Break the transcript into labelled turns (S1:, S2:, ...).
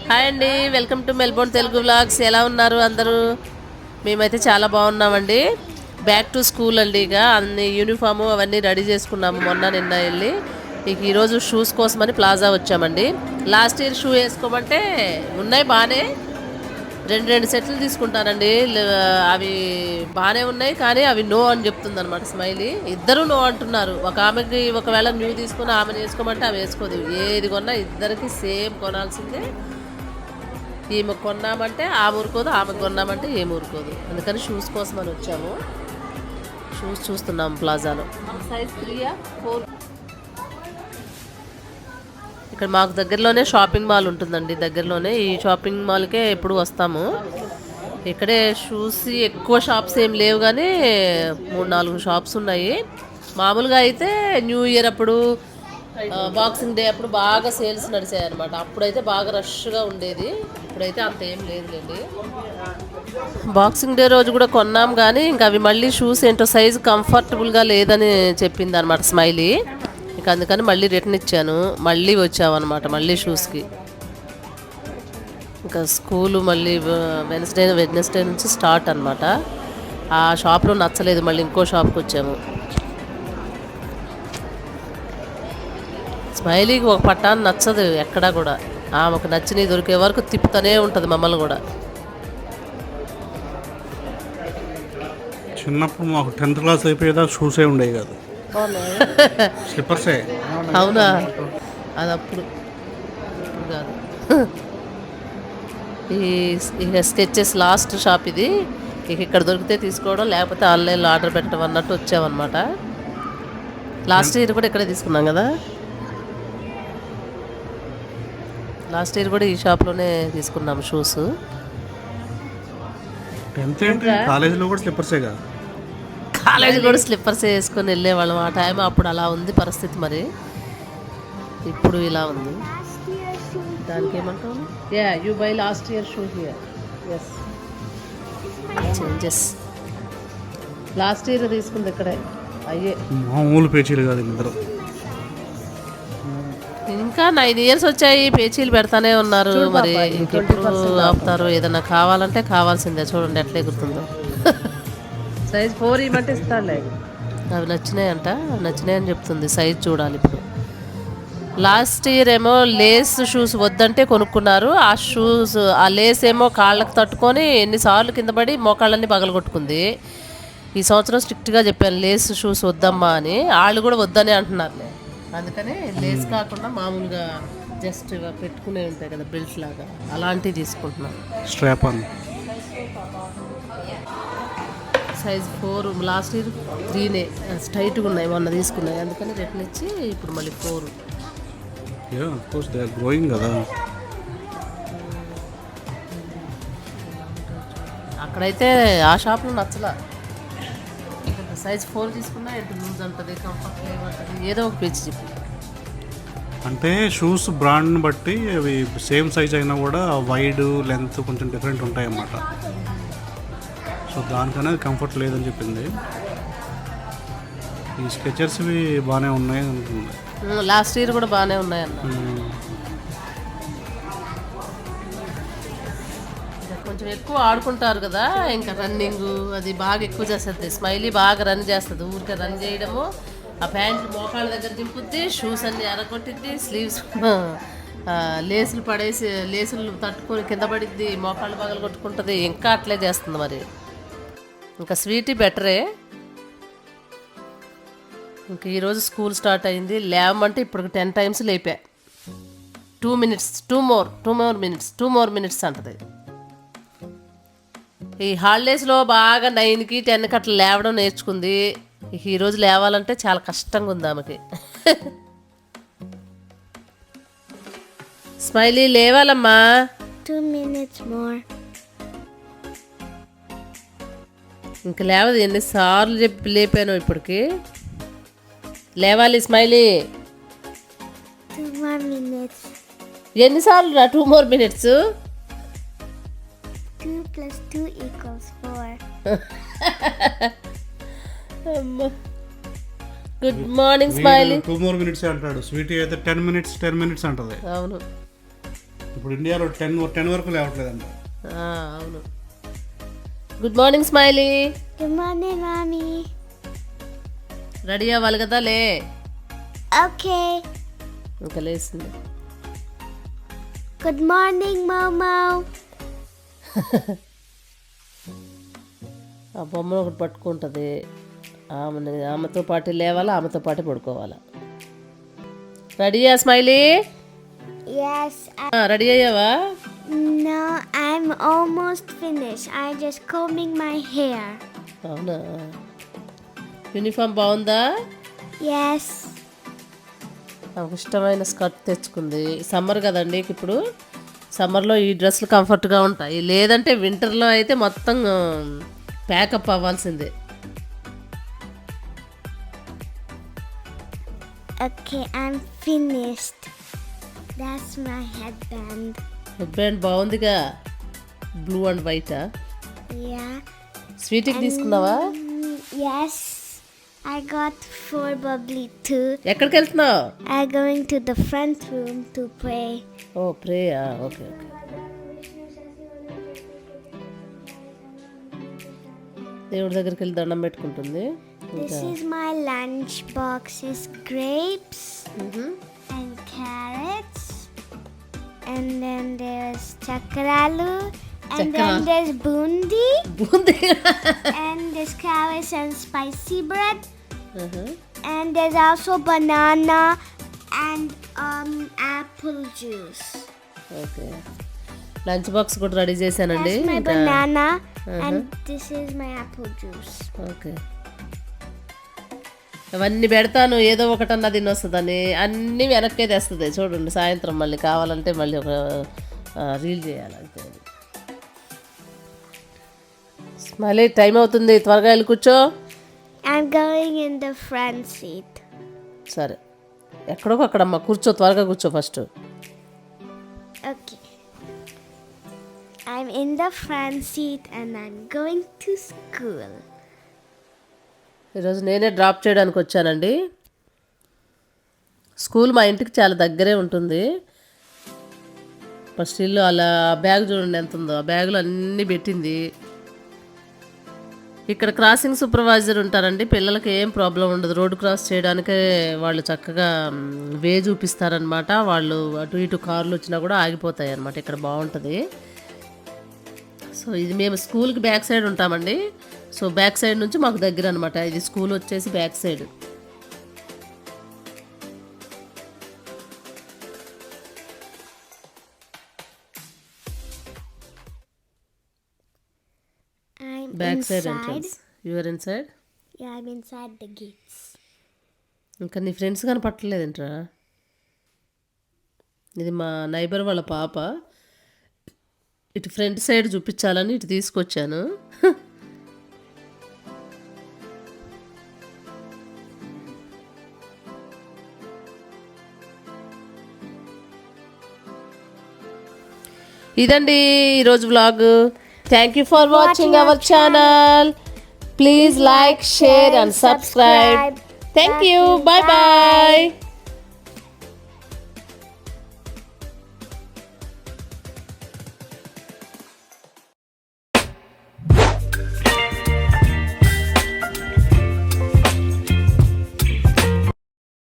S1: Hi అండి, welcome to Melbourne Telugu vlogs. ఎలా ఉన్నారు అందరూ? మేమైతే చాలా బాగున్నామండి. బ్యాక్ టు స్కూల్ అండి. ఇక అన్ని యూనిఫాము అవన్నీ రెడీ చేసుకున్నాము మొన్న నిన్న వెళ్ళి. ఇక ఈరోజు షూస్ కోసమని ప్లాజా వచ్చామండి. లాస్ట్ ఇయర్ షూ వేసుకోమంటే ఉన్నాయి బాగానే, రెండు సెట్లు తీసుకుంటానండి. అవి బాగానే ఉన్నాయి కానీ అవి నో అని చెప్తుంది అనమాట స్మైలీ. ఇద్దరు నో అంటున్నారు. ఒక ఆమెకి ఒకవేళ న్యూ తీసుకుని ఆమెను వేసుకోమంటే ఆమె వేసుకోదు. ఏది కొన్నా ఇద్దరికి సేమ్ కొనాల్సిందే. ఈమె కొన్నామంటే ఆమె ఊరుకోదు, ఆమెకు కొన్నామంటే ఏమి ఊరుకోదు. అందుకని షూస్ కోసం అని వచ్చాము. షూస్ చూస్తున్నాము ప్లాజాలో. సైజ్ 3 4. ఇక్కడ మాకు దగ్గరలోనే షాపింగ్ మాల్ ఉంటుందండి. దగ్గరలోనే ఈ షాపింగ్ మాల్కే ఎప్పుడు వస్తాము. ఇక్కడే షూస్ ఎక్కువ షాప్స్ ఏం లేవు కానీ 3-4 షాప్స్ ఉన్నాయి. మామూలుగా అయితే న్యూ ఇయర్ అప్పుడు, బాక్సింగ్ డే అప్పుడు బాగా సేల్స్ నడిచాయి అనమాట. అప్పుడైతే బాగా రష్గా ఉండేది. ఇప్పుడైతే అంత ఏం లేదులేండి. బాక్సింగ్ డే రోజు కూడా కొన్నాం కానీ ఇంకా అవి మళ్ళీ షూస్ ఏంటో సైజు కంఫర్టబుల్గా లేదని చెప్పింది అనమాట స్మైలీ. ఇక అందుకని మళ్ళీ రిటర్న్ ఇచ్చాను. మళ్ళీ వచ్చామన్నమాట మళ్ళీ షూస్కి. ఇంకా స్కూలు మళ్ళీ వెడ్నెస్డే నుంచి స్టార్ట్ అనమాట. ఆ షాప్లో నచ్చలేదు, మళ్ళీ ఇంకో షాప్కి వచ్చాము. స్మైలీకి ఒక పట్టాన్ని నచ్చదు ఎక్కడా కూడా. ఆమెకు నచ్చినవి దొరికే వరకు తిప్పుతూనే ఉంటుంది మమ్మల్ని కూడా.
S2: చిన్నప్పుడు మాకు 10th క్లాస్ అయిపోయేదాకా షూసే ఉండేవి కాదు, స్లిప్పర్సే.
S1: అవునా? అది అప్పుడు కాదు. ఇక స్కెచెస్ లాస్ట్ షాప్ ఇది. ఇక ఇక్కడ దొరికితే తీసుకోవడం, లేకపోతే ఆన్లైన్లో ఆర్డర్ పెట్టడం అన్నట్టు వచ్చామన్నమాట. లాస్ట్ ఇయర్ కూడా ఇక్కడే తీసుకున్నాం కదా. లాస్ట్ ఇయర్ కూడా ఈ షాప్లోనే తీసుకున్నాము షూస్.
S2: 10th ఏంటి, కాలేజీలో కూడా స్లిప్పర్సే కాదు.
S1: కాలేజీ కూడా స్లిప్పర్స్ వేసుకొని వెళ్ళేవాళ్ళం. ఆ టైం అప్పుడు అలా ఉంది పరిస్థితి. మరి ఇప్పుడు ఇలా ఉంది. దానికి ఏమంటావు? You buy last year shoe here. Yes, changes. Last year తీసుకుంది ఇక్కడే. అయ్యే
S2: మామూలు పేచీలు కాదు ఇద్దరు.
S1: ఇంకా 9 years వచ్చాయి, పేచీలు పెడతానే ఉన్నారు. మరి ఇంకెప్పుడు ఆపుతారు? ఏదన్నా కావాలంటే కావాల్సిందే. చూడండి ఎట్లా ఎగురుతుందో. సైజ్ 4 ఇవ్వమంటే ఇస్తానులే. అవి నచ్చినాయంట, నచ్చినాయని చెప్తుంది. సైజ్ చూడాలి ఇప్పుడు. లాస్ట్ ఇయర్ ఏమో లేస్ షూస్ వద్దంటే కొనుక్కున్నారు. ఆ షూస్, ఆ లేస్ ఏమో కాళ్ళకు తట్టుకొని ఎన్నిసార్లు కింద పడి మోకాళ్ళన్నీ పగలగొట్టుకుంది. ఈ సంవత్సరం స్ట్రిక్ట్గా చెప్పాను లేస్ షూస్ వద్దమ్మా అని. వాళ్ళు కూడా వద్దని అంటున్నారులే. అందుకని లేస్ కాకుండా మామూలుగా జస్ట్ పెట్టుకునే ఉంటాయి కదా బెల్ట్ లాగా, అలాంటివి తీసుకుంటున్నాను.
S2: Strap on.
S1: Size 4. Last year 3 స్ట్రైట్గా ఉన్నాయి, మొన్న తీసుకున్నాయి. అందుకని రిటర్న్ ఇచ్చి ఇప్పుడు మళ్ళీ 4.
S2: గ్రోయింగ్ కదా.
S1: అక్కడైతే ఆ షాప్లో నచ్చలా. సైజ్ 4 తీసుకున్నా ఏంటి లూజ్ అంటుంది, కంఫర్ట్ లేవంటుంది, ఏదో ఒక పేచి చెప్పి.
S2: అంటే షూస్ బ్రాండ్ని బట్టి అవి సేమ్ సైజ్ అయినా కూడా వైడ్ లెంత్ కొంచెం డిఫరెంట్ ఉంటాయి అన్నమాట. సో దానికనేది కంఫర్ట్ లేదని చెప్పింది. ఈ స్కెచర్స్వి బాగానే ఉన్నాయి అనుకుంది.
S1: లాస్ట్ ఇయర్ కూడా బాగానే ఉన్నాయన్న. కొంచెం ఎక్కువ ఆడుకుంటారు కదా, ఇంకా రన్నింగ్ అది బాగా ఎక్కువ చేస్తుంది. స్మైలీ బాగా రన్ చేస్తుంది. ఊరికే రన్ చేయడము, ఆ ప్యాంట్లు మోకాళ్ళ దగ్గర దింపుద్ది, షూస్ అన్ని ఎరగొట్టిద్ది, స్లీవ్స్ లేసులు పడేసి లేసులు తట్టుకొని కింద పడిద్ది, మోకాళ్ళు పగలు కొట్టుకుంటుంది. ఇంకా అట్లే చేస్తుంది. మరి ఇంకా స్వీటీ బెటరే. ఇంకా ఈరోజు స్కూల్ స్టార్ట్ అయింది. లేవమంటే ఇప్పుడు 10 times లేపా. 2 minutes, 2 more minutes అంటది. ఈ హాలిడేస్లో బాగా 9కి 10కి అట్లా లేవడం నేర్చుకుంది. ఈరోజు లేవాలంటే చాలా కష్టంగా ఉంది ఆమెకి. స్మైలీ లేవాలమ్మా.
S3: 2 minutes more.
S1: ఇంక లేవదు. ఎన్నిసార్లు చెప్పి లేపాను ఇప్పటికి. లేవాలి స్మైలీ.
S3: 2 more minutes.
S1: ఎన్నిసార్లు రా 2 more minutes?
S3: 2 plus 2 equals 4.
S1: Good morning smiley.
S2: 2 more minutes అంటాడు. స్వీటీ అయితే 10 minutes అంటది.
S1: అవును.
S2: ఇప్పుడు ఇండియాలో 10 వరకు లేవట్లేదంట.
S1: అవును. Good morning smiley.
S3: Good morning, Mommy.
S1: Ready అవ్వాలి కదా, లే.
S3: Okay.
S1: ఇంకా లేస్తుంది.
S3: Good morning, Momo.
S1: ఆ బొమ్మను ఒకటి పట్టుకుంటుంది. ఆమెతో పాటు లేవాలా, ఆమెతో పాటు పడుకోవాలా. రెడీయా స్మైలీ?
S3: Yes.
S1: రెడీ అయ్యావా?
S3: No, I'm almost finished. I'm just combing my hair.
S1: అవునా? యూనిఫామ్ బాగుందా?
S3: Yes.
S1: నాకు ఇష్టమైన స్కర్ట్ తెచ్చుకుంది. సమ్మర్ కదండి, ఇప్పుడు సమ్మర్లో ఈ డ్రెస్సులు కంఫర్ట్గా ఉంటాయి. లేదంటే వింటర్లో అయితే మొత్తం ప్యాకప్ అవ్వాల్సిందే.
S3: Okay, I'm finished. That's my headband.
S1: Headband బాగుందిగా, బ్లూ అండ్ వైటా?
S3: Yeah.
S1: స్వీట్కి తీసుకున్నావా?
S3: Yes. I got 4 bubbly too.
S1: ఎక్కడికి వెళ్తున్నావు?
S3: I'm going to the front room to pray.
S1: ఓ ప్రేయా, ఓకే ఓకే. దేవుడి దగ్గరికి వెళ్ళి దండం పెట్టుకుంటుంది.
S3: This is my lunch box. Is grapes and carrots, and then there's chakralu, and then there's bundi,
S1: boondi.
S3: and there's carrots and spicy bread, and there's also banana and apple juice.
S1: Okay, lunch box కూడా ready చేశానండి.
S3: That's my banana, and this is my apple juice.
S1: Okay, అవన్నీ పెడతాను, ఏదో ఒకటన్నా తిని వస్తుందని. అన్నీ వెనక్కే తెస్తుంది చూడండి. సాయంత్రం మళ్ళీ కావాలంటే మళ్ళీ ఒక రీల్ చేయాలి అంతే. మళ్ళీ టైం అవుతుంది, త్వరగా వెళ్ళి కూర్చో.
S3: I'm going in the front seat.
S1: సరే, ఎక్కడో అక్కడమ్మా కూర్చో, త్వరగా కూర్చో first.
S3: Okay. I'm in the front seat and I'm going to school.
S1: ఈరోజు నేనే డ్రాప్ చేయడానికి వచ్చానండి. స్కూల్ మా ఇంటికి చాలా దగ్గరే ఉంటుంది. ఫస్ట్ ఇల్లు అలా బ్యాగ్ చూడండి ఎంత ఉందో, ఆ బ్యాగులు అన్నీ పెట్టింది. ఇక్కడ క్రాసింగ్ సూపర్వైజర్ ఉంటారండి. పిల్లలకి ఏం ప్రాబ్లం ఉండదు, రోడ్డు క్రాస్ చేయడానికే వాళ్ళు చక్కగా వే చూపిస్తారనమాట. వాళ్ళు అటు ఇటు కార్లు వచ్చినా కూడా ఆగిపోతాయి అన్నమాట. ఇక్కడ బాగుంటుంది. సో ఇది మేము స్కూల్కి బ్యాక్ సైడ్ ఉంటామండి. సో బ్యాక్ సైడ్ నుంచి మాకు దగ్గర అనమాట. ఇది స్కూల్ వచ్చేసి back side.
S3: I'm
S1: back side
S3: inside.
S1: Entrance. Your in side.
S3: Yeah, I'm inside the gates.
S1: ఇంకా నీ ఫ్రెండ్స్ కనపట్టలేదేంట్రా? ఇది మా నైబర్ వాళ్ళ పాప. ఇటు ఫ్రంట్ సైడ్ చూపించాలని ఇటు తీసుకొచ్చాను. ఇదండి ఈరోజు vlog. Thank you for watching our channel. Please like, share and subscribe. Thank you. Bye bye.